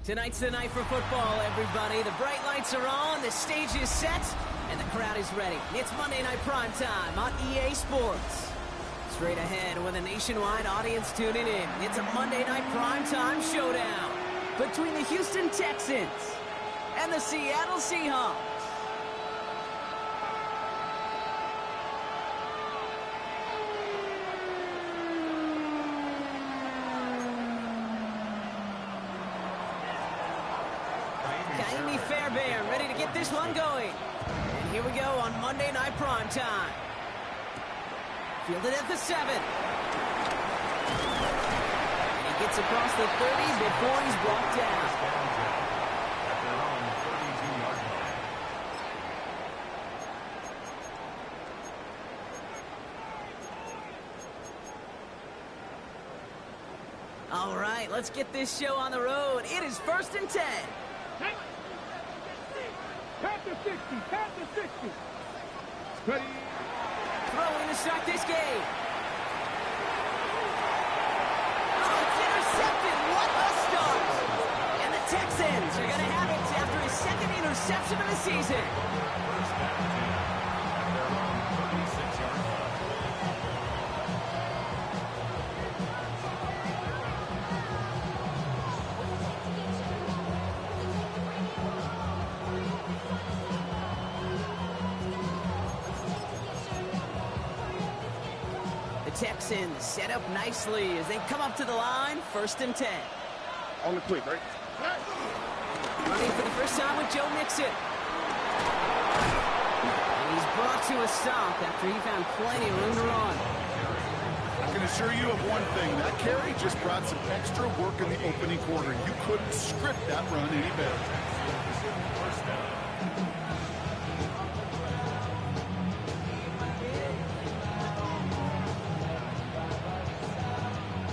Tonight's the night for football, everybody. The bright lights are on, the stage is set, and the crowd is ready. It's Monday Night Primetime on EA Sports. Straight ahead with a nationwide audience tuning in, it's a Monday Night Primetime showdown between the Houston Texans and the Seattle Seahawks. Fairbairn ready to get this one going. And here we go on Monday Night Primetime. Fielded at the 7. And he gets across the 30 before he's brought down. All right, let's get this show on the road. It is 1st and 10. Pat the 60, pat the 60. Ready. Throwing to start this game. Oh, it's intercepted. What a start. And the Texans are going to have it after his second interception of the season. Texans set up nicely as they come up to the line, 1st and 10. On the quick, right? Running for the first time with Joe Mixon. And he's brought to a stop after he found plenty of room to run. I can assure you of one thing. That carry just brought some extra work in the opening quarter. You couldn't script that run any better.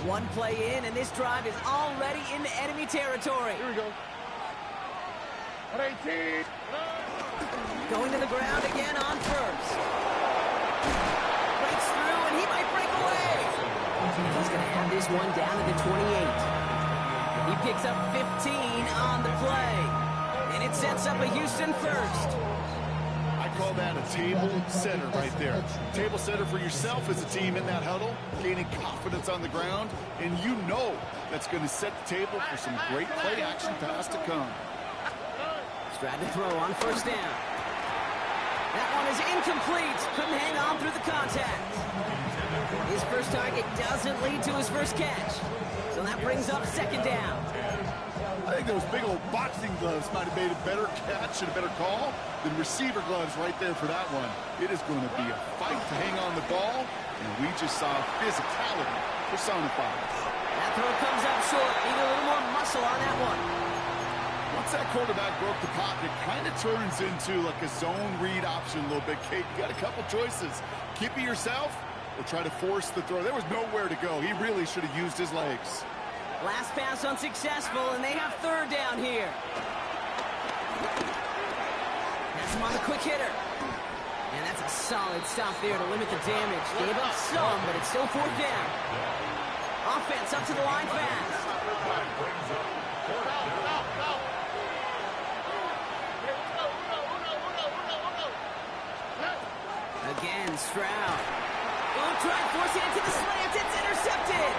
One play in, and this drive is already into enemy territory. Here we go. 18. Going to the ground again on first. Breaks through, and he might break away. He's going to have this one down to the 28. He picks up 15 on the play. And it sets up a Houston first. I call that a table setter right there. Table setter for yourself as a team in that huddle, gaining confidence on the ground, and you know that's going to set the table for some great play action pass to come. Stride to throw on first down. That one is incomplete. Couldn't hang on through the contact. His first target doesn't lead to his first catch. So that brings up 2nd down. I think those big old boxing gloves might have made a better catch and a better call than receiver gloves right there for that one. It is going to be a fight to hang on the ball, and we just saw physicality personified. That throw comes up short. Need a little more muscle on that one. Once that quarterback broke the pocket, kind of turns into like a zone read option a little bit. Kate, you got a couple choices. Keep it yourself or try to force the throw. There was nowhere to go. He really should have used his legs. Last pass unsuccessful, and they have 3rd down here. That's him on the quick hitter. And that's a solid stop there to limit the damage. Gave up some, but it's still 4th down. Offense up to the line fast. Again, Stroud. Oh, try to force it into the slant. It's intercepted.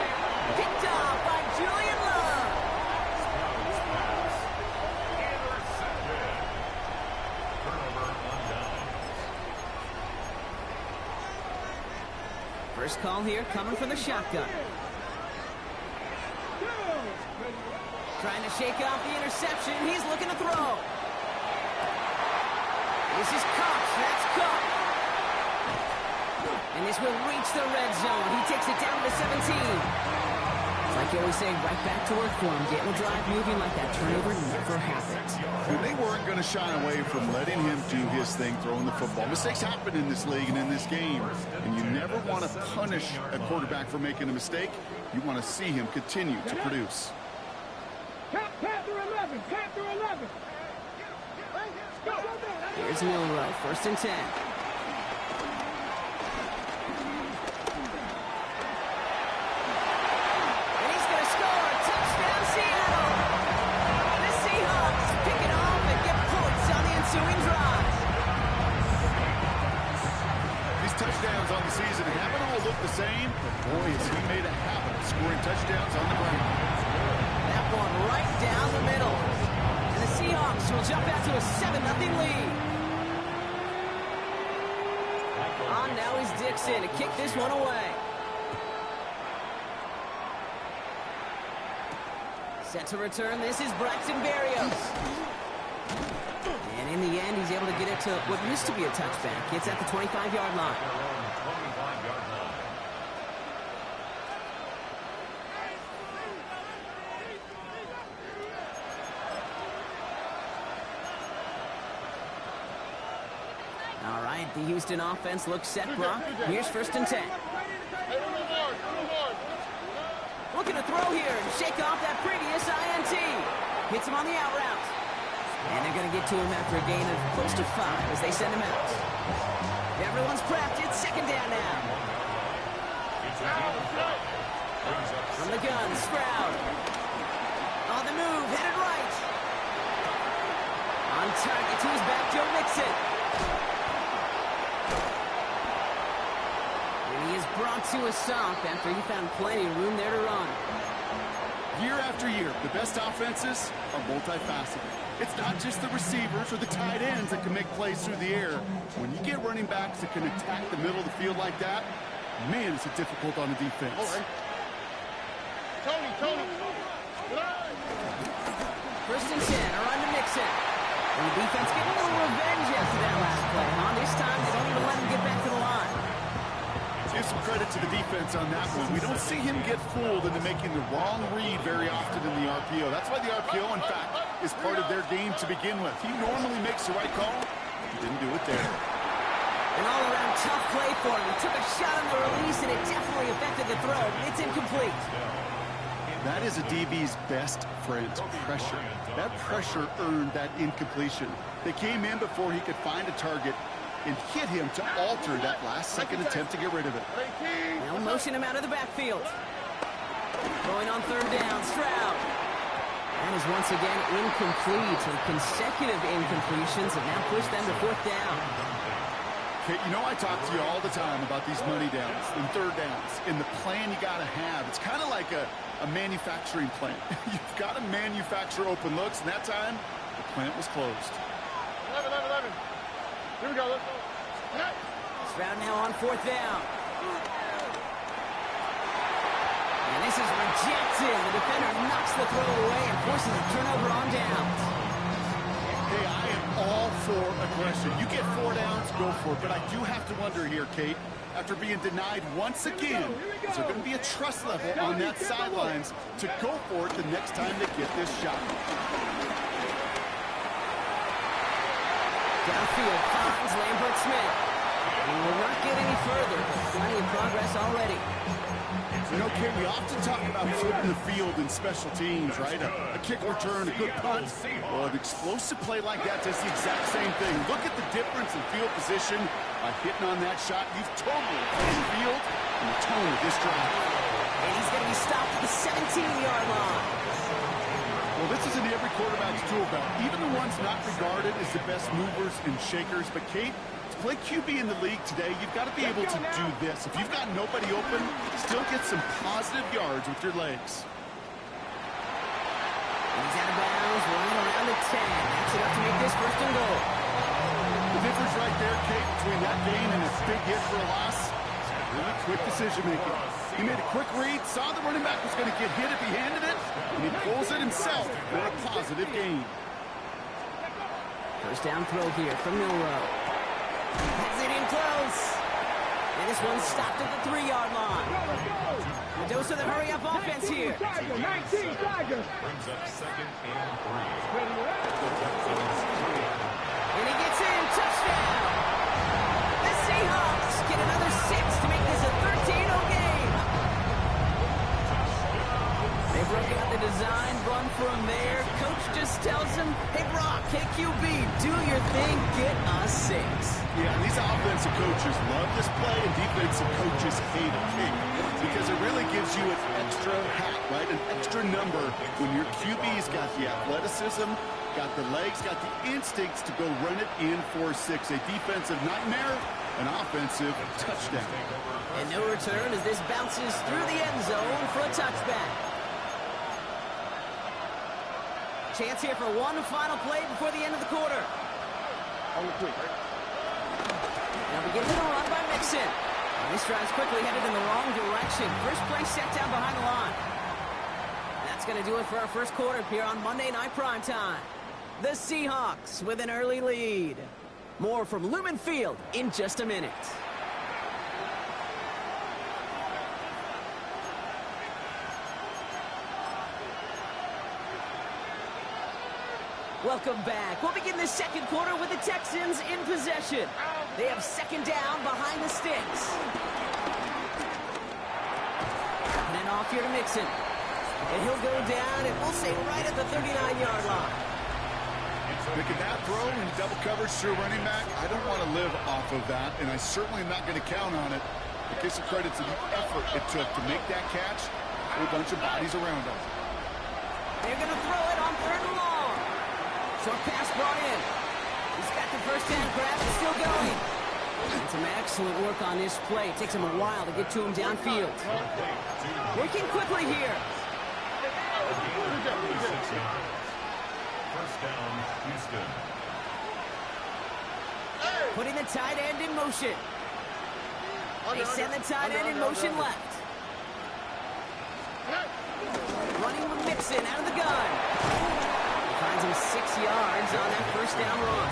Picked off by Julian Love. First call here coming from the shotgun. Trying to shake off the interception. He's looking to throw. This is Cox. That's Cox. And this will reach the red zone. He takes it down to 17. It's like you always say, right back to work for him. Getting the drive moving like that turnover never happened. They weren't going to shy away from letting him do his thing, throwing the football. Mistakes happen in this league and in this game. And you never want to punish a quarterback for making a mistake. You want to see him continue to produce. Panther 11, Panther 11. Here's Milrow, 1st and 10. And he's going to score. Touchdown, Seattle. This same, but boy, has he made a habit of scoring touchdowns on the ground. That one right down the middle. And the Seahawks will jump out to a 7-0 lead. On now is Dixon to kick this one away. Set to return, this is Braxton Berrios. And in the end, he's able to get it to what used to be a touchback. It's at the 25-yard line. All right, the Houston offense looks set, Brock. Here's 1st and 10. Looking to throw here and shake off that previous INT. Hits him on the out route. And they're going to get to him after a gain of close to 5 as they send him out. Everyone's prepped. It's 2nd down now. From the gun, Stroud. On the move, headed right. On target to his back, Joe Mixon. And he is brought to a stop after he found plenty of room there to run. Year after year, the best offenses are multifaceted. It's not just the receivers or the tight ends that can make plays through the air. When you get running backs that can attack the middle of the field like that, man, is it difficult on the defense. All right. Tony. 1st and 10, around to Mixon. And the defense getting a little revenge after that last play, huh? This time, they don't even let him get back to the line. Give some credit to the defense on that one. We don't see him get fooled into making the wrong read very often in the RPO. That's why the RPO, in fact, is part of their game to begin with. He normally makes the right call. He didn't do it there. An all-around tough play for him. He took a shot on the release, and it definitely affected the throw. It's incomplete. That is a DB's best friend, pressure. That pressure earned that incompletion. They came in before he could find a target and hit him to alter that last-second attempt to get rid of it. Now motion him out of the backfield. Going on 3rd down, Stroud. That is once again incomplete, and consecutive incompletions have now pushed them to 4th down. Okay, you know I talk to you all the time about these money downs and 3rd downs and the plan you got to have. It's kind of like a manufacturing plant. You've got to manufacture open looks, and that time, the plant was closed. 11. Here we go, let's go. Stroud now on 4th down. And this is rejected. The defender knocks the throw away and forces a turnover on downs. Hey, I am all for aggression. You get 4 downs, go for it. But I do have to wonder here, Kate, after being denied once again, is there going to be a trust level on that sidelines to go for it the next time they get this shot? Downfield finds Lambert Smith. He will not get any further, but plenty of progress already. You know, Kate, we often talk about flipping the field in special teams, right? A kick return, a good punt. Well, an explosive play like that does the exact same thing. Look at the difference in field position by hitting on that shot. You've totally changed the field and the tone of this drive. And he's going to be stopped at the 17-yard line. Well, this is in every quarterback's tool belt, even the ones not regarded as the best movers and shakers. But, Kate, to play QB in the league today, you've got to be able to do this. If you've got nobody open, still get some positive yards with your legs. And he's out of bounds, running around the 10. That's enough to make this 1st and goal. The difference right there, Kate, between that gain and a big hit for a loss, really quick decision-making. He made a quick read, saw the running back was going to get hit if he handed it, and he pulls it himself for a positive gain. 1st down throw here from Milrow. Has it in close. And this one's stopped at the 3-yard line. A dose of the hurry-up offense here. 19 Tigers. Brings up 2nd and 3. And he gets in, touchdown. The Seahawks get another 6 to make this a 13-0 game. They broke out the design, run from there. Coach just tells him, hey, Brock, KQB, do your thing, get us 6. Yeah, and these offensive coaches love this play, and defensive coaches hate it, because it really gives you an extra hat, right? An extra number when your QB's got the athleticism, got the legs, got the instincts to go run it in for 6. A defensive nightmare, an offensive touchdown. And no return as this bounces through the end zone for a touchback. Chance here for one final play before the end of the quarter. Now beginning to run by Mixon. And this drive's quickly headed in the wrong direction. First play set down behind the line. That's going to do it for our first quarter here on Monday Night Primetime. The Seahawks with an early lead. More from Lumen Field in just a minute. Welcome back. We'll begin the second quarter with the Texans in possession. They have second down behind the sticks. And then off here to Mixon. And he'll go down, and we'll say right at the 39-yard line. Making that throw in double coverage to a running back, I don't want to live off of that, and I certainly am not going to count on it. But give some credit to the effort it took to make that catch. A whole bunch of bodies around him. They're going to throw it on third and long. Short pass brought in. He's got the first down grab. It's still going. And some excellent work on this play. It takes him a while to get to him downfield. Working quickly here. First down, Houston. Putting the tight end in motion. They send the tight end in motion left. Running with Mixon out of the gun. Finds him 6 yards on that first down run.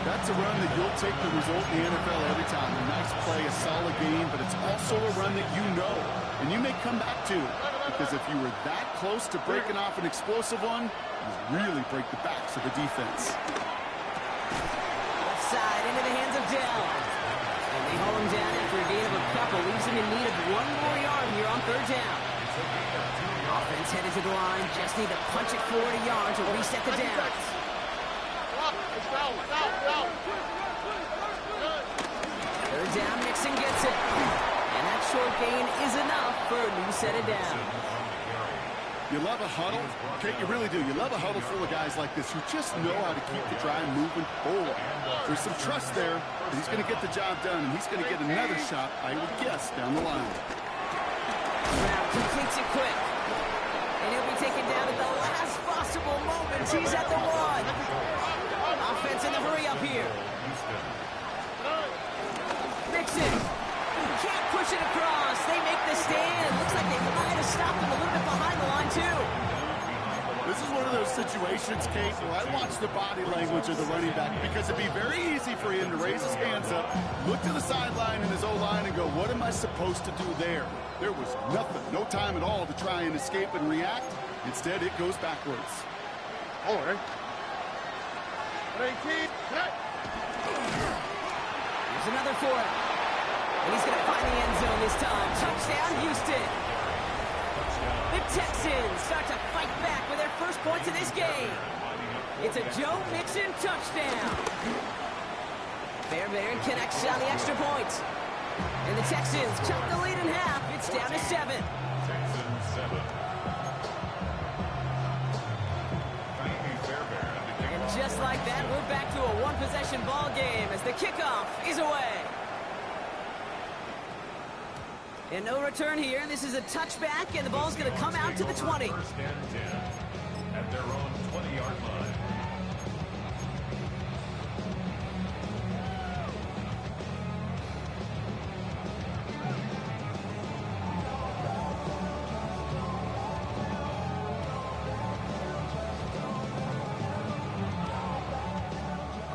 That's a run that you'll take the result in the NFL every time. A nice play, a solid game, but it's also a run that you know, and you may come back to. Because if you were that close to breaking off an explosive one, you really break the backs of the defense. Left side into the hands of Dell. And they haul him down after a gain of a couple. Leaves him in need of one more yard here on third down. Offense headed to the line. Just need to punch it 40 yards to reset the downs. Third down, Mixon gets it. And that short gain is enough for a new set of downs. You love a huddle, okay? You really do. You love a huddle full of guys like this who just know how to keep the drive moving forward. There's some trust there that he's going to get the job done, and he's going to get another shot, I would guess, down the line. Brown completes it quick. And he'll be taken down at the last possible moment. He's at the one. Offense in the hurry up here. Mixon. Can't push it across. They make the stand. Looks like they might have stopped him a little bit behind the line, too. This is one of those situations, Kate, where I watch the body language of the running back because it'd be very easy for him to raise his hands up, look to the sideline in his O-line and go, what am I supposed to do there? There was nothing, no time at all to try and escape and react. Instead, it goes backwards. All right. Here's another for it. And he's going to find the end zone this time. Touchdown, Houston. The Texans start to fight back with their first points of this game. It's a Joe Mixon touchdown. Fairbairn connects on the extra point. And the Texans cut the lead in half. It's down to 7. Texans 7. And just like that, we're back to a one-possession ball game as the kickoff is away. And no return here. This is a touchback, and the ball's going to come out to the 20. First and 10 at their own 20-yard line.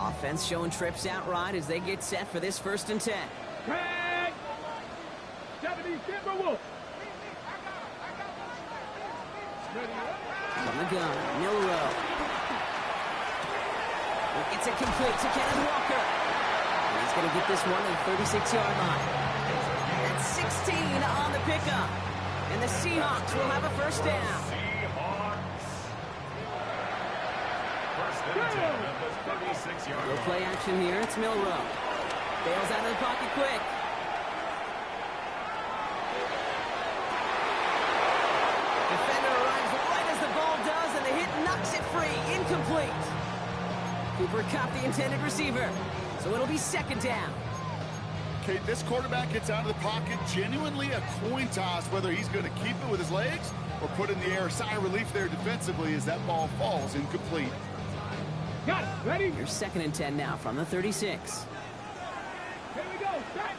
Offense showing trips outright as they get set for this 1st and 10. Craig! 70 Timberwolves. From the gun, Milrow. Gets it complete to Kenneth Walker. And he's going to get this one at the 36-yard line. That's 16 on the pickup. And the Seahawks will have a first down. First and 10 at the 36-yard Little line. play action here. It's Milrow. Bails out of the pocket quick. Defender arrives right as the ball does, and the hit knocks it free. Incomplete. Cooper caught the intended receiver, so it'll be 2nd down. Kate, this quarterback gets out of the pocket, genuinely a coin toss, whether he's going to keep it with his legs or put in the air. Sigh of relief there defensively as that ball falls incomplete. Got it. Ready? Here's 2nd and 10 now from the 36. Here we go. Set.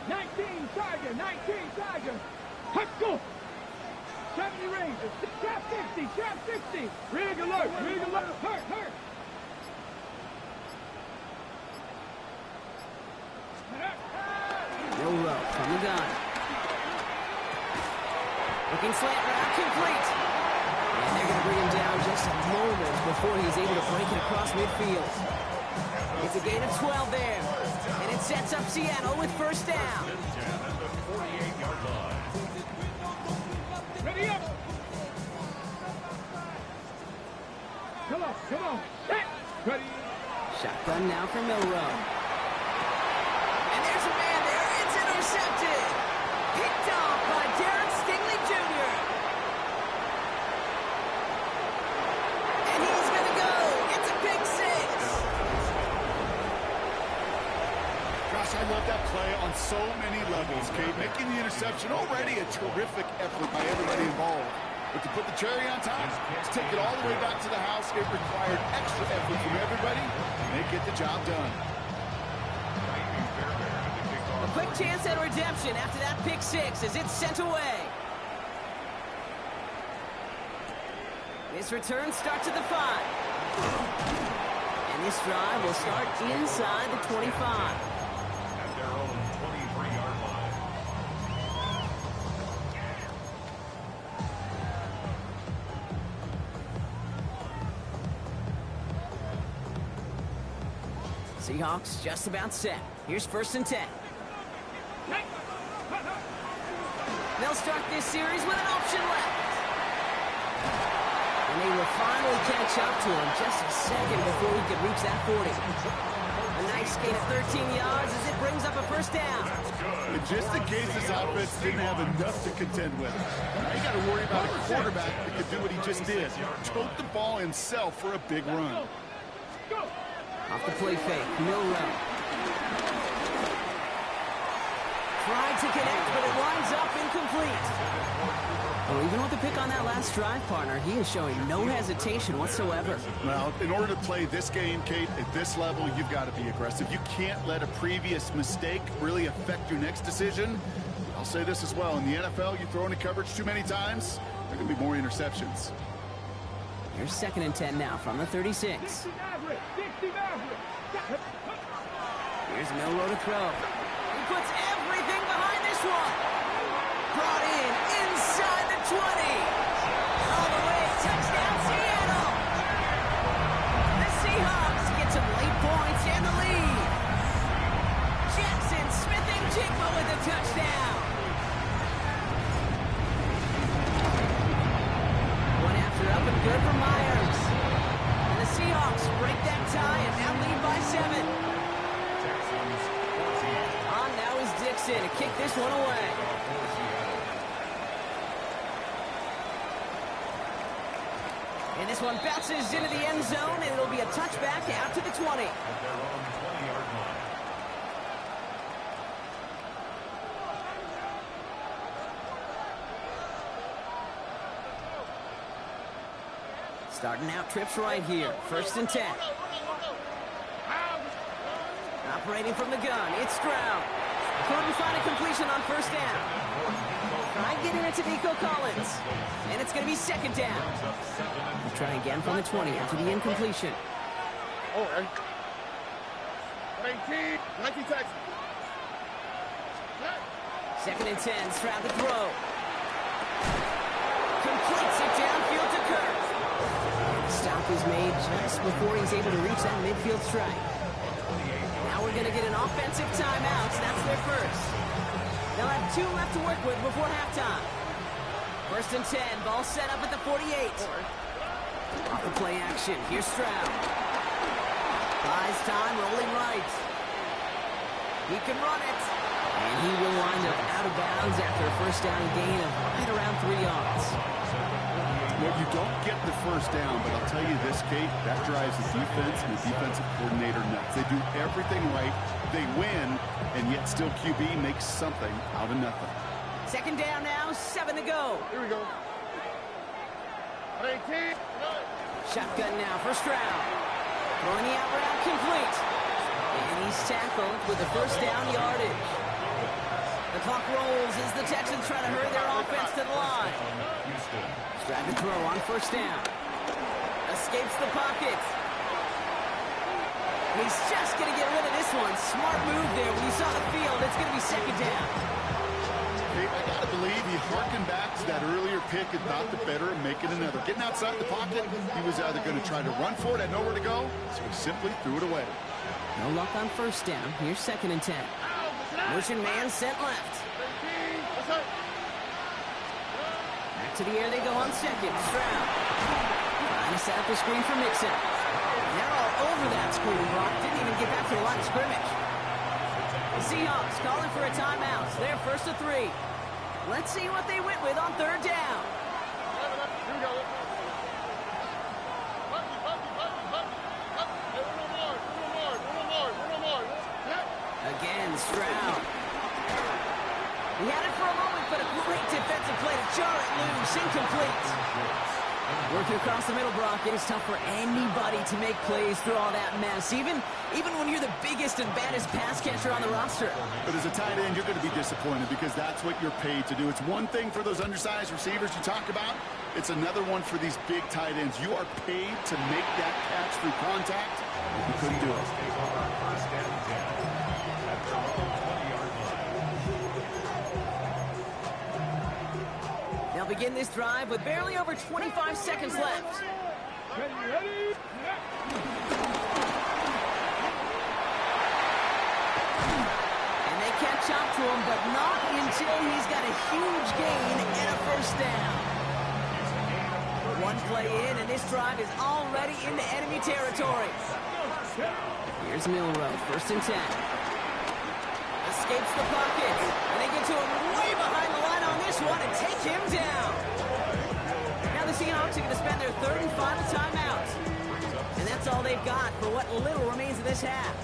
19 Tiger. 19 Tiger. Let's go. 70 Rangers. Trap 60. Trap 60. Rig alert. Rig alert. Hurt. Hurt. No row from the gun. Looking slant route, complete. And they're going to bring him down just moments before he's able to break it across midfield. It's a gain of 12 there. And it sets up Seattle with 1st down. Ready up. Come on. Come on. Set. Ready. Shotgun now for Milrow. And there's a man there. It's intercepted. Picked off by Derek Stingley Jr. And he's going to go. It's a pick 6. Gosh, I love that play on so many levels, Kate. Making the interception already a terrific effort by everybody involved. But to put the cherry on top, to take it all the way back to the house, it required extra effort from everybody, and they get the job done. A quick chance at redemption after that pick 6 as it's sent away. This return starts at the 5. And this drive will start inside the 25. At their own 23-yard line. Seahawks just about set. Here's 1st and 10. They'll start this series with an option left. And they will finally catch up to him just a second before he could reach that 40. A nice gain of 13 yards as it brings up a 1st down. And just in case this offense didn't have enough to contend with, now you got to worry about a quarterback that could do what he just did. Tote the ball himself for a big run. Off the play fake, Milrow. Tried to connect, but it winds up incomplete. Well, even with the pick on that last drive, partner, he is showing no hesitation whatsoever. Well, in order to play this game, Kate, at this level, you've got to be aggressive. You can't let a previous mistake really affect your next decision. I'll say this as well. In the NFL, you throw into coverage too many times, there are going to be more interceptions. Here's 2nd and 10 now from the 36. 60 Maverick. 60 Maverick. Here's Milrow to throw. He puts everything behind this one. Brought in inside the 20. All the way, touchdown Seattle. The Seahawks get some late points and the lead. Jackson Smith-Njigba with a touchdown. One after up and good for Myers. And the Seahawks break that tie and now lead by 7. On now is Dixon to kick this one away. And this one bounces into the end zone, and it'll be a touchback out to the 20. At their own 20-yard line. Starting out trips right here. 1st and 10. Operating from the gun, it's Stroud. Couldn't find a completion on 1st down. Try getting it to Nico Collins. And it's going to be 2nd down. We'll try again from the 20 after the incompletion. All right. 19 Texas. 2nd and 10, Stroud to throw. Completes it downfield to Kirk. The stop is made just before he's able to reach that midfield strike. Now we're going to get an offensive timeout. That's their first. They'll have 2 left to work with before halftime. 1st and 10, ball set up at the 48. Off the play action, here's Stroud. Buys time, rolling right. He can run it. And he will wind up out of bounds after a 1st down gain of right around 3 yards. Well, you don't get the first down, but I'll tell you this, Kate, that drives the defense and the defensive coordinator nuts. They do everything right. They win, and yet still QB makes something out of nothing. Second down now, 7 to go. Here we go. 18. Shotgun now, first round. Throwing the out route complete. And he's tackled with the first down yardage. The clock rolls as the Texans try to hurry their offense to the line. Trying to throw on first down. Escapes the pocket. He's just going to get rid of this one. Smart move there. When you saw the field, it's going to be second down. I got to believe he harkened back to that earlier pick and thought the better of making another. Getting outside the pocket, he was either going to try to run for it, had nowhere to go, so he simply threw it away. No luck on first down. Here's second and 10. Motion man sent left. Back to the air they go on second. Stroud. Trying to set up a screen for Mixon. They're all over that screen. Brock didn't even get back to the line of scrimmage. The Seahawks calling for a timeout. They're first to 3. Let's see what they went with on third down. Here we go. Again, Stroud. He had it for a moment, but a great defensive play to jar it loose. Incomplete. Working across the middle, Brock, it is tough for anybody to make plays through all that mess, even when you're the biggest and baddest pass catcher on the roster. But as a tight end, you're going to be disappointed because that's what you're paid to do. It's one thing for those undersized receivers you talk about. It's another one for these big tight ends. You are paid to make that catch through contact. You couldn't do it. They'll begin this drive with barely over 25 seconds left. Ready? And they catch up to him, but not until he's got a huge gain and a first down. One play in, and this drive is already into enemy territory. Here's Milrow, first and 10. Escapes the pocket, and they get to him way behind the line on this one and take him down. Now the Seahawks are going to spend their third and final timeout. And that's all they've got for what little remains of this half.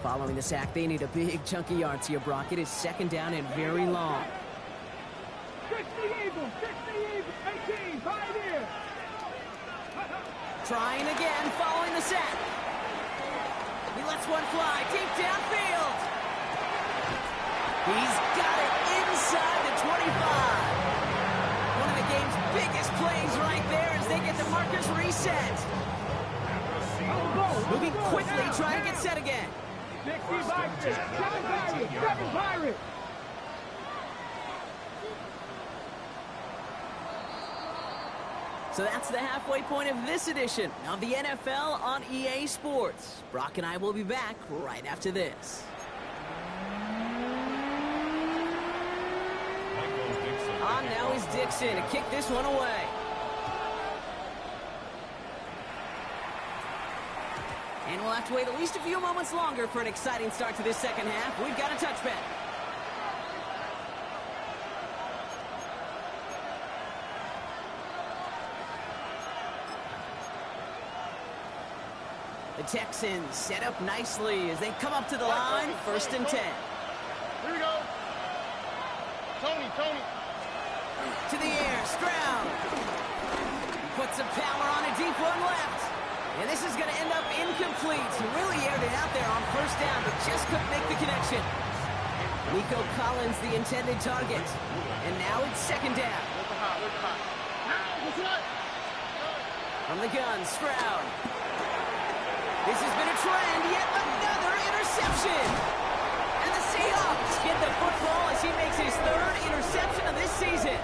Following the sack, they need a big chunk of yards here, Brock. It is second down and very long. 60 Eagles, 18, 5 here. Trying again, following the sack. He lets one fly deep downfield. He's got it inside the 25. One of the game's biggest plays right there as they get the markers reset. Moving quickly, trying to get set again. 60 Vikings, 7 Pirates. So that's the halfway point of this edition of the NFL on EA Sports. Brock and I will be back right after this. On now is Dixon to kick this one away. And we'll have to wait at least a few moments longer for an exciting start to this second half. We've got a touchback. The Texans set up nicely as they come up to the line, first and 10. Here we go. Tony. To the air, Stroud. Puts some power on a deep one left. And this is going to end up incomplete. He really aired it out there on first down, but just couldn't make the connection. Nico Collins, the intended target. And now it's second down. From the gun, Stroud. This has been a trend, yet another interception. And the Seahawks get the football as he makes his third interception of this season.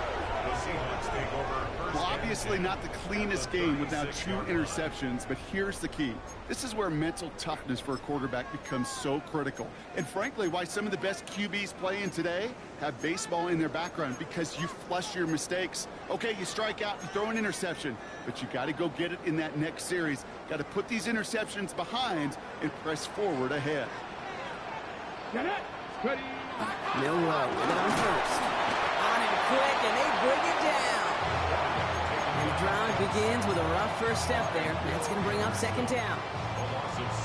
Well, obviously not the cleanest game with now 2 interceptions, but here's the key. This is where mental toughness for a quarterback becomes so critical. And frankly, why some of the best QBs playing today have baseball in their background, because you flush your mistakes. Okay, you strike out and throw an interception, but you got to go get it in that next series. Got to put these interceptions behind and press forward ahead. Get it. Ready. Milroe with it on first. On and quick, and they bring it down. And the drive begins with a rough first step there. That's going to bring up second down.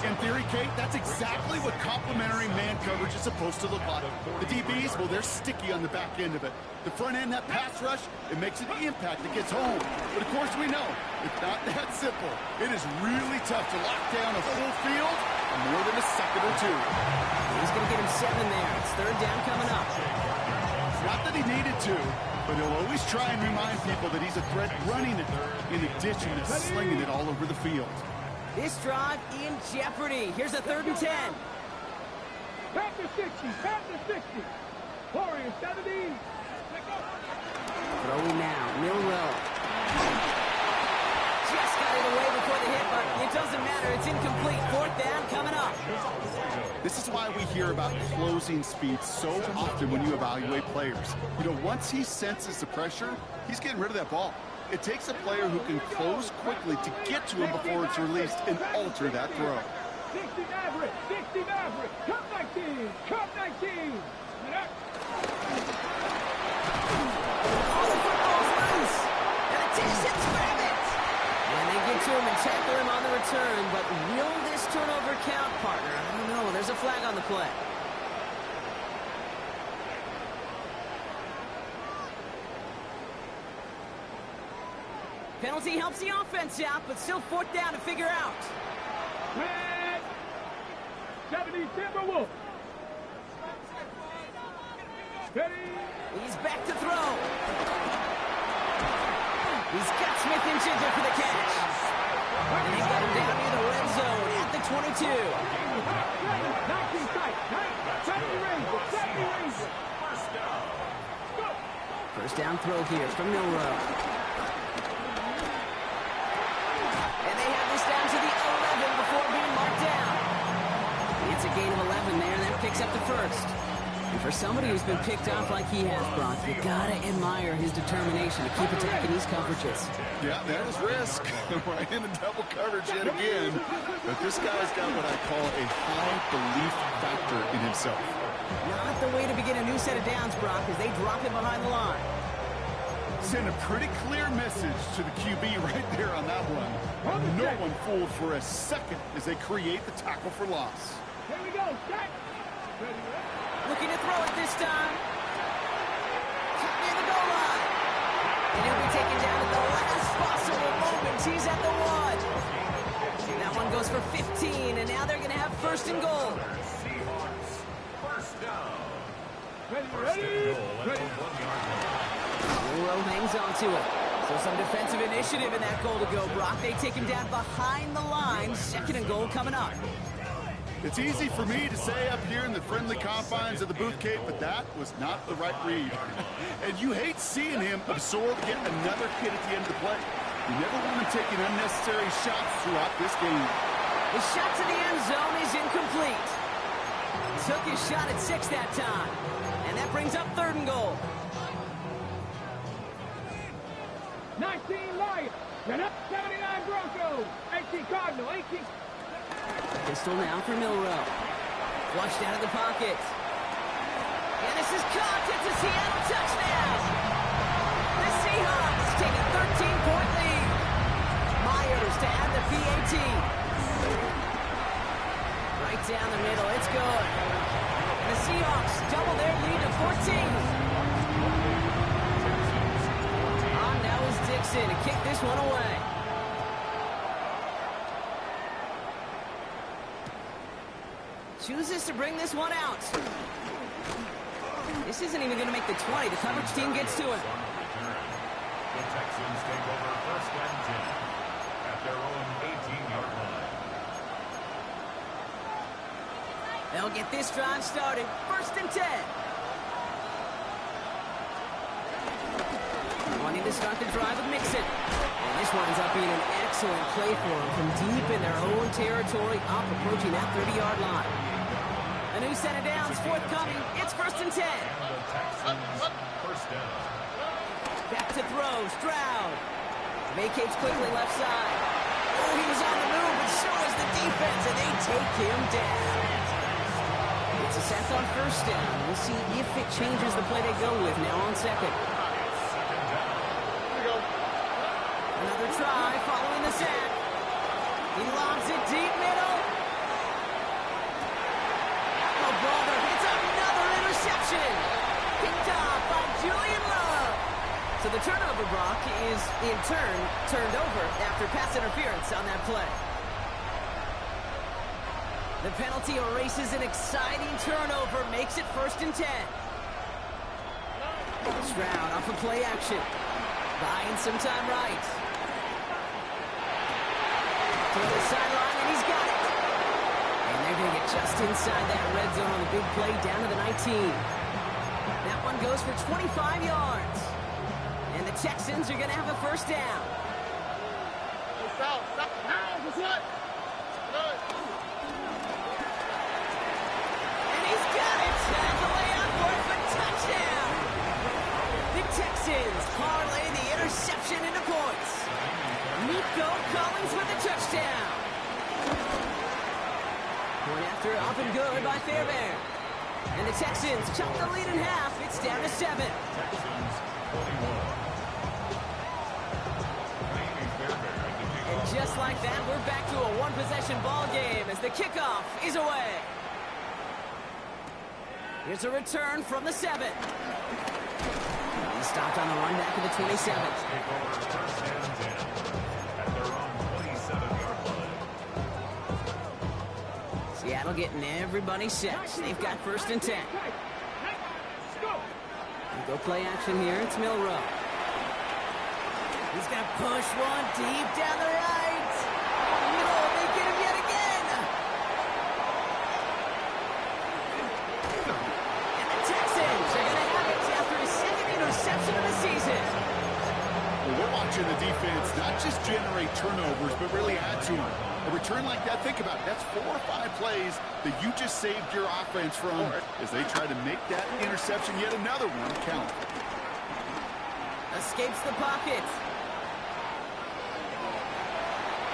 In theory, Kate, that's exactly what complementary man coverage is supposed to look like. The DBs, well, they're sticky on the back end of it. The front end, that pass rush, it makes an impact that gets home. But of course, we know it's not that simple. It is really tough to lock down a full field in more than a second or two. He's going to get him 7 there. It's third down coming up. Not that he needed to, but he'll always try and remind people that he's a threat running it in addition to slinging it all over the field. This drive in jeopardy. Here's a 3rd and 10. Back to 60. Back to 60. Warriors 70. Throwing now. Milroe. Just got it away before the hit, but it doesn't matter. It's incomplete. 4th down coming up. This is why we hear about closing speed so often when you evaluate players. You know, once he senses the pressure, he's getting rid of that ball. It takes a player who can close quickly to get to him before it's released and alter that throw. 60 Maverick. 60 Maverick. Cup 19. Cup 19. Oh, the football's loose. And the Texans grab it. And they get to him and tackle him on the return. But will this turnover count, partner? I don't know. There's a flag on the play. Penalty helps the offense out, but still 4th down to figure out. Red. 70 Timberwolves. Ready. He's back to throw. He's got Smith and Jigger for the catch. And they got him down near the red zone at the 22. 19 tight. 70 Rangers. 70 Rangers. First down throw here from Milroe. And they have this down to the 11 before being marked down. It's a gain of 11 there, and that picks up the first. And for somebody who's been picked off like he has, Brock, you gotta admire his determination to keep attacking these coverages. Yeah, that is risk. Right into double coverage yet again. But this guy's got what I call a high belief factor in himself. Not the way to begin a new set of downs, Brock, as they drop him behind the line. Send a pretty clear message to the QB right there on that one. No one fooled for a second as they create the tackle for loss. Here we go. Set. Ready. Looking to throw it this time. Near the goal line. And he'll be taken down at the last possible moment. He's at the 1. That one goes for 15, and now they're going to have 1st and goal. Ready. Milroe hangs on to it. So some defensive initiative in that goal to go, Brock. They take him down behind the line. 2nd and goal coming up. It's easy for me to say up here in the friendly confines of the booth, Kate, but that was not the right read. And you hate seeing him absorb yet another hit at the end of the play. You never want him taking unnecessary shots throughout this game. The shot to the end zone is incomplete. Took his shot at 6 that time. And that brings up 3rd and goal. 19 Lions. 79 Broncos. 18 Cardinal. 18. Pistol now for Milroe. Flushed out of the pocket. And this is caught. It's a Seattle touchdown. The Seahawks take a 13-point lead. Myers to add the PAT. Right down the middle. It's good. And the Seahawks double their lead to 14. On now is Dixon to kick this one away. Chooses to bring this one out. This isn't even going to make the 20. The coverage team gets to it. The Texans take over 1st and 10 at their own 18-yard line. They'll get this drive started. 1st and 10. Wanting to start the drive with Mixon. And this winds up being an excellent play for them from deep in their own territory, up approaching that 30-yard line. A new set of downs forthcoming. It's 1st and 10. And the Texans 1st down. Back to throw. Stroud. Vacates quickly left side. Oh, he was on the move, but so is the defense, and they take him down. It's a set on first down. We'll see if it changes the play they go with now on second. Another try following the sack. He lobs it deep middle. Oh, brother, it's another interception. Picked off by Julian Love. So the turnover, Brock, is in turn turned over after pass interference on that play. The penalty erases an exciting turnover, makes it 1st and 10. Stroud off of play action. Buying some time right. To the sideline, and he's got it. And they're going to get just inside that red zone on the big play down to the 19. That one goes for 25 yards. And the Texans are going to have a 1st down. And he's got it. That's a layup for it, but touchdown. The Texans parlay the interception into points. Nico Collins with a touchdown. Point after up and good by Fairbairn. And the Texans chop the lead in half. It's down to 7. Texans 41. And just like that, we're back to a one-possession ball game as the kickoff is away. Here's a return from the 7. He stopped on the run back of the 27. Take over 1st and 10 at their own 27-yard line. Seattle getting everybody set. They've got 1st and 10. Go play action here. It's Milrow. He's going to push one deep down the right. No, they get him yet again. And the Texans are going to have it after his 2nd interception of the season. Well, we're watching the defense not just generate turnovers, but really add to them. A return like that, think about it. That's 4 or 5 plays that you just saved your offense from as they try to make that interception, yet another one, count. Escapes the pocket.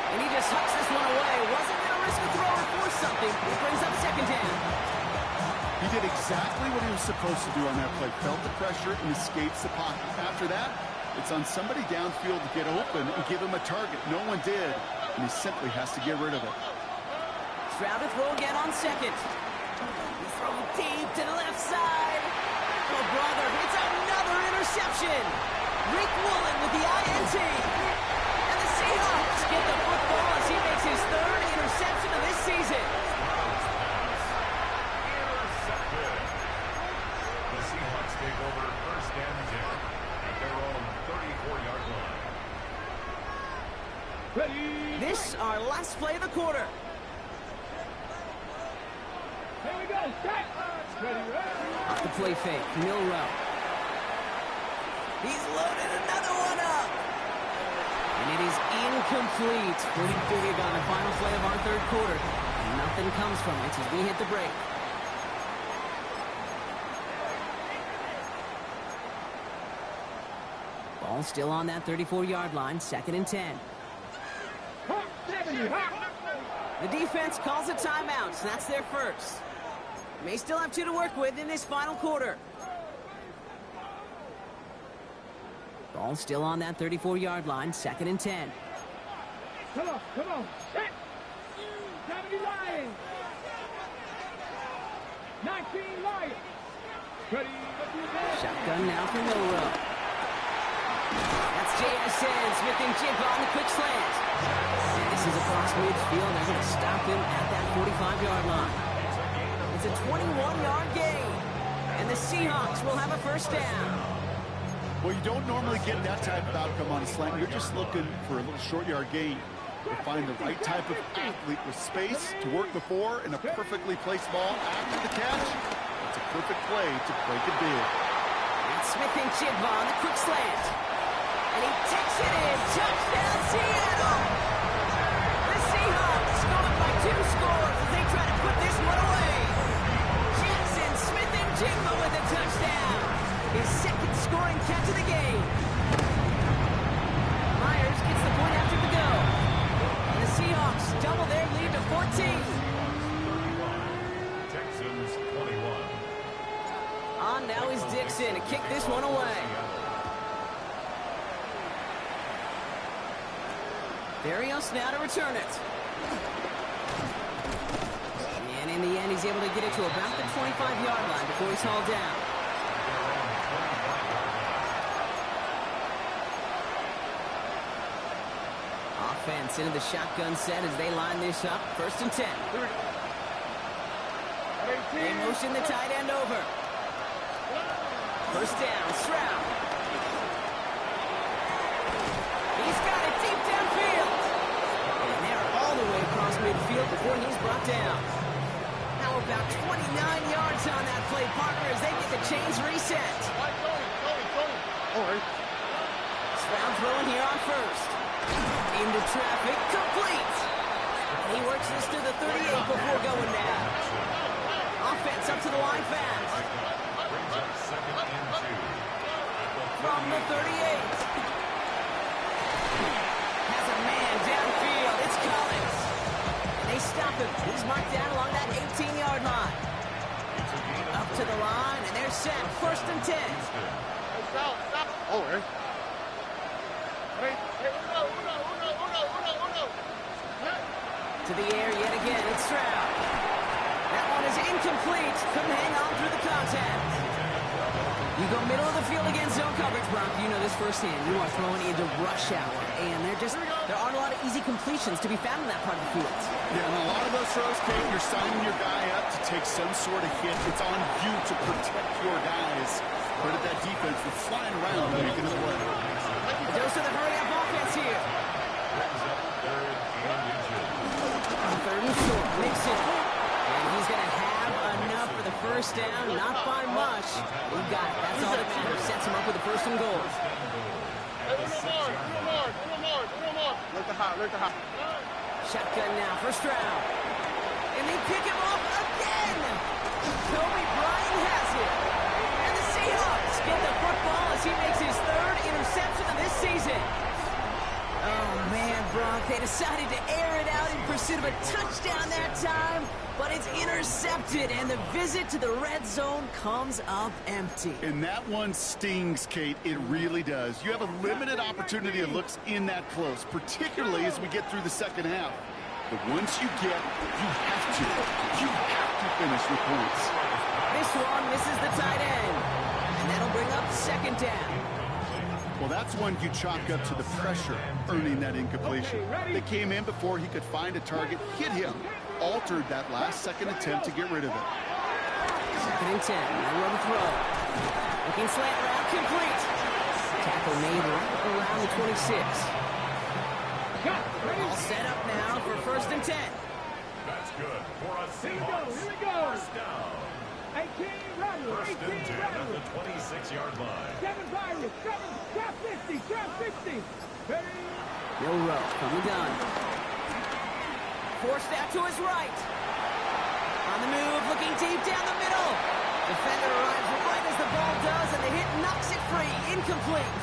And he just hucks this one away. Wasn't going to risk a throw or force something. He brings up 2nd down. He did exactly what he was supposed to do on that play. Felt the pressure and escapes the pocket. After that, it's on somebody downfield to get open and give him a target. No one did, and he simply has to get rid of it. Stroud to throw again on 2nd. He throws deep to the left side. Oh, brother, it's another interception. Rick Woolen with the INT. And the Seahawks get the football as he makes his 3rd interception of this season. Intercepted. The Seahawks take over 1st and 10 at their own 34-yard line. Ready? This our last play of the quarter. Here we go. Set. Ready, ready. Off the play fake, Milrow. He's loaded another one up. And it is incomplete. Pretty big on the final play of our 3rd quarter. Nothing comes from it as we hit the break. Ball still on that 34-yard line, 2nd and 10. Hot 70, hot. The defense calls a timeout, so that's their 1st. May still have 2 to work with in this final quarter. Ball still on that 34-yard line, 2nd and 10. Come on, come on. Set. 70 Lions. 19 Lions. Ready. Shotgun now for Milrow. That's JSN. Smith and Jigba on the quick slant. And this is across midfield. They're going to stop him at that 45-yard line. It's a 21-yard gain. And the Seahawks will have a 1st down. Well, you don't normally get that type of outcome on a slant. You're just looking for a little short-yard gain. To find the right type of athlete with space to work before and a perfectly placed ball after the catch. It's a perfect play to break it big. And Smith and Jigba on the quick slant. And he takes it in. Touchdown, Seattle! The Seahawks going by 2 scores as they try to put this one away. Jackson Smith and Jigba with a touchdown. His 2nd scoring catch of the game. Myers gets the point after the go. And the Seahawks double their lead to 14. Texans 20. Jackson to kick this one away. Barrios now to return it. And in the end, he's able to get it to about the 25-yard line before he's hauled down. Offense into the shotgun set as they line this up. 1st and 10. They motion the tight end over. 1st down, Stroud. He's got it deep downfield. And they're all the way across midfield before he's brought down. Now about 29 yards on that play, partner, as they get the chains reset. All right. Stroud throwing here on 1st. Into traffic, complete. And he works this to the 38 before going down. Offense up to the line fast. From the 38. Has a man downfield. It's Collins. And they stop him. He's marked down along that 18-yard line. Up to the line, and they're set. 1st and 10. Stop. All right. To the air yet again. It's Stroud. That one is incomplete. Couldn't hang on through the contact. You go middle of the field against zone coverage, Brock. You know this firsthand. You are throwing into rush hour, and there aren't a lot of easy completions to be found in that part of the field. Yeah, and a lot of those throws, Kate, you're signing your guy up to take some sort of hit. It's on you to protect your guys. But at that defense, we're flying around and making a play. Dose of the hurry-up offense here. 3rd and short. Makes it. And he's going to have enough for the 1st down. Not by much. He got it. That's all that matters. Sets him up with the 1st and goal. Shotgun now for Stroud. And they pick him off again. Kobe Bryant has it. And the Seahawks get the football as he makes his 3rd interception of this season. Oh, man, Brock, they decided to air it out in pursuit of a touchdown that time, but it's intercepted, and the visit to the red zone comes up empty. And that one stings, Kate. It really does. You have a limited opportunity that looks in that close, particularly as we get through the 2nd half. But once you get, you have to finish with points. This one misses the tight end, and that'll bring up 2nd down. Well, that's one you chalk up to the pressure earning that incompletion. They came in before he could find a target, hit him, altered that last-second attempt to get rid of it. 2nd and 10. Now run the throw. Looking slant route, complete. Tackle made right around the 26. All set up now for 1st and 10. That's good for a Seahawks. Here we go. 1st down. 18 runners. 1st and 10 at the 26-yard line. 7 Pirates. 7. Trap 50. Trap 60. Ready. Bill Rowe coming down. Forced out to his right. On the move, looking deep down the middle. Defender arrives right as the ball does, and the hit knocks it free. Incomplete.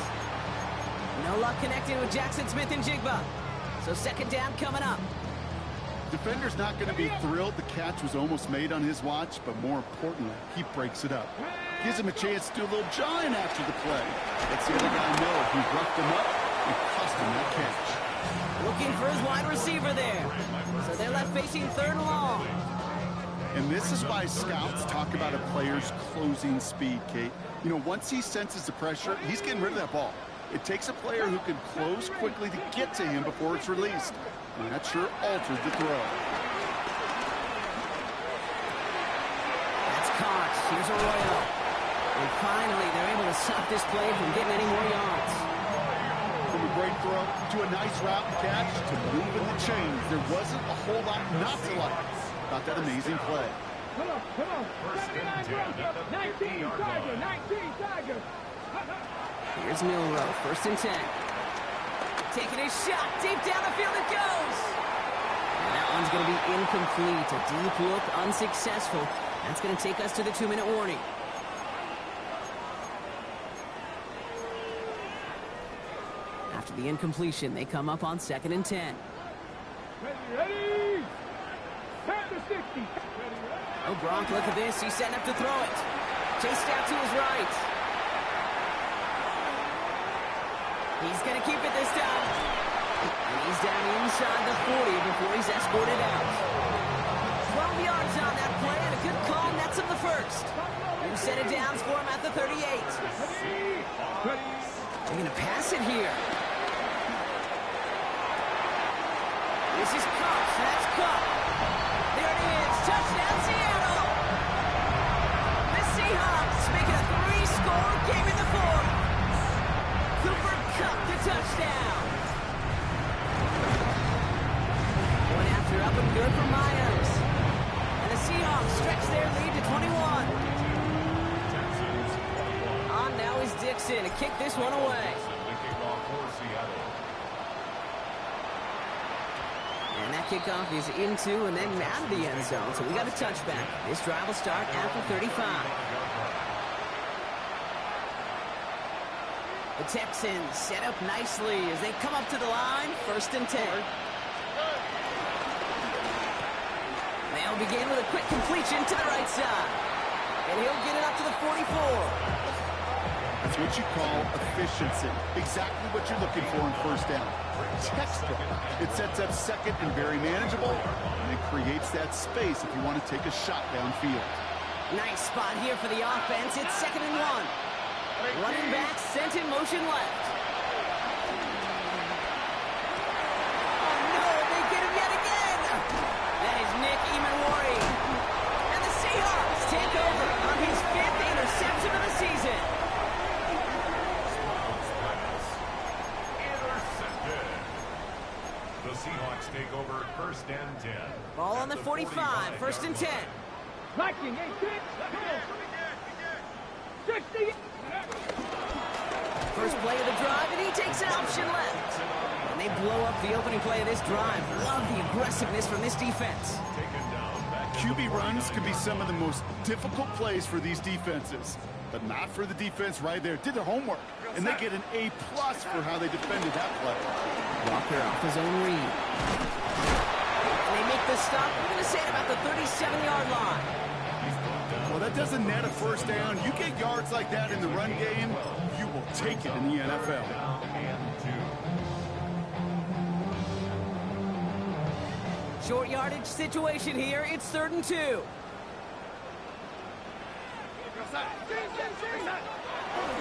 No luck connecting with Jackson Smith and Jigba. So 2nd down coming up. Defender's not going to be thrilled the catch was almost made on his watch, but more importantly, he breaks it up. Gives him a chance to do a little jawing after the play. Lets the other guy know he roughed him up and cost him that catch. Looking for his wide receiver there. So they're left facing 3rd and long. And this is why scouts talk about a player's closing speed, Kate. You know, once he senses the pressure, he's getting rid of that ball. It takes a player who can close quickly to get to him before it's released. And that sure alters the throw. That's caught. Here's Arroyo. And finally, they're able to stop this play from getting any more yards. From a great throw to a nice route and catch to moving the chains, there wasn't a whole lot not to like about that amazing play. Come on. 79 Broncos. 19 Tiger. 19 Tiger. Here's Milrow. 1st and 10. Taking his shot. Deep down the field it goes. And that one's going to be incomplete. A deep look, unsuccessful. That's going to take us to the 2-minute warning. After the incompletion, they come up on 2nd and 10. Ready. Turn to 60. Oh, Gronk, look at this. He's setting up to throw it. Chased out to his right. He's going to keep it this time. And he's down inside the 40 before he's escorted out. 12 yards on that play, and a good call nets him the first. New set of downs for him at the 38. They're going to pass it here. This is Cox. That's Cox. There it is. Touchdown, Seattle. The Seahawks make it a 3-score game in the fourth. Cooper Kupp the touchdown. One after up and good for Myers. And the Seahawks stretch their lead to 21. On now is Dixon to kick this one away. And that kickoff is into and then out of the end zone. So we got a touchback. This drive will start after 35. The Texans set up nicely as they come up to the line. 1st and 10. They'll begin with a quick completion to the right side. And he'll get it up to the 44. That's what you call efficiency. Exactly what you're looking for in 1st down. Textbook. It sets up 2nd and very manageable, and it creates that space if you want to take a shot downfield. Nice spot here for the offense. It's 2nd and 1. Running back sent in motion left. Oh no, they get him yet again. That is Nick Emanwari. And the Seahawks take over on his 5th interception of the season. The Seahawks take over 1st and 10. Ball on the 45, 1st and 10. Liking 8-6. 60. First play of the drive, and he takes an option left. And they blow up the opening play of this drive. Love the aggressiveness from this defense. QB runs can be some of the most difficult plays for these defenses, but not for the defense right there. Did their homework, and they get an A+ for how they defended that play. Walker off his own read. And they make the stop. We're going to say it about the 37-yard line. Well, that doesn't net a 1st down. You get yards like that in the run game, you will take it in the NFL. Short yardage situation here. It's 3rd and 2.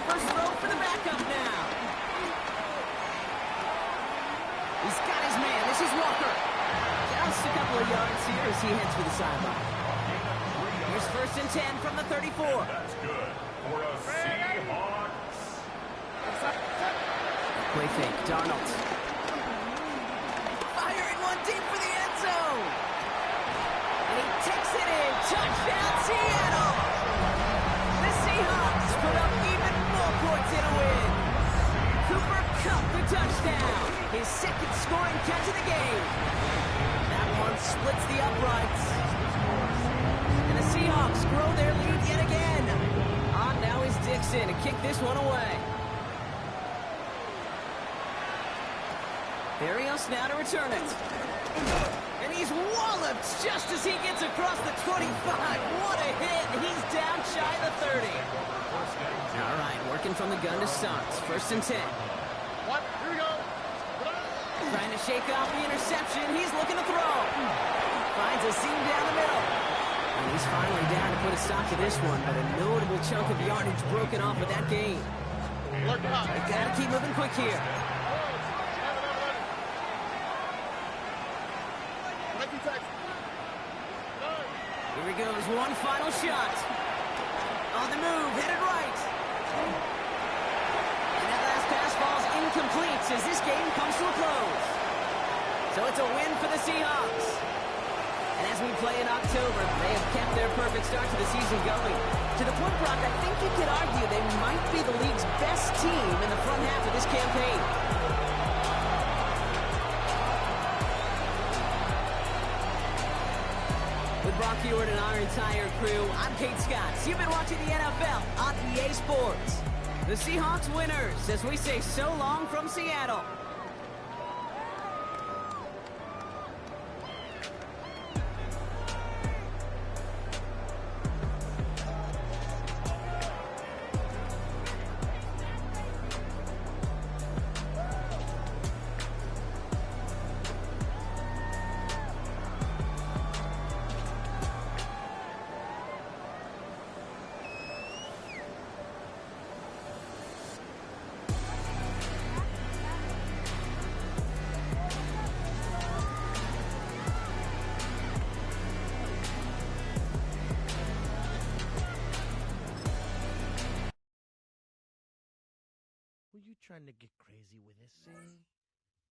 First throw for the backup now. He's got his man. This is Walker. Just a couple of yards here as he heads for the sideline. Here's 1st and 10 from the 34. That's good for a Seahawks. Play fake. Darnold. Firing one deep for the end zone. And he takes it in. Touchdown, Seattle. The Seahawks put up even more points in a win. Cooper Kupp the touchdown. His 2nd scoring catch of the game. That one splits the uprights. And the Seahawks grow their lead yet again. On now is Dixon to kick this one away. Barrios now to return it. And he's walloped just as he gets across the 25. What a hit. He's down shy of the 30. All right, working from the gun to Sons. 1st and 10. What? Here we go. Trying to shake off the interception. He's looking to throw. Finds a seam down the middle. And he's finally down to put a stop to this one, but a notable chunk of yardage broken off with that gain. Got to keep moving quick here. Here he goes, one final shot. On the move, headed right. And that last pass falls incomplete as this game comes to a close. So it's a win for the Seahawks. And as we play in October, they have kept their perfect start to the season going. To the point, Brock, I think you could argue they might be the league's best team in the front half of this campaign. With Brock Ewart and our entire crew, I'm Kate Scott. You've been watching the NFL on EA Sports. The Seahawks winners as we say so long from Seattle. you trying to get crazy with this, eh?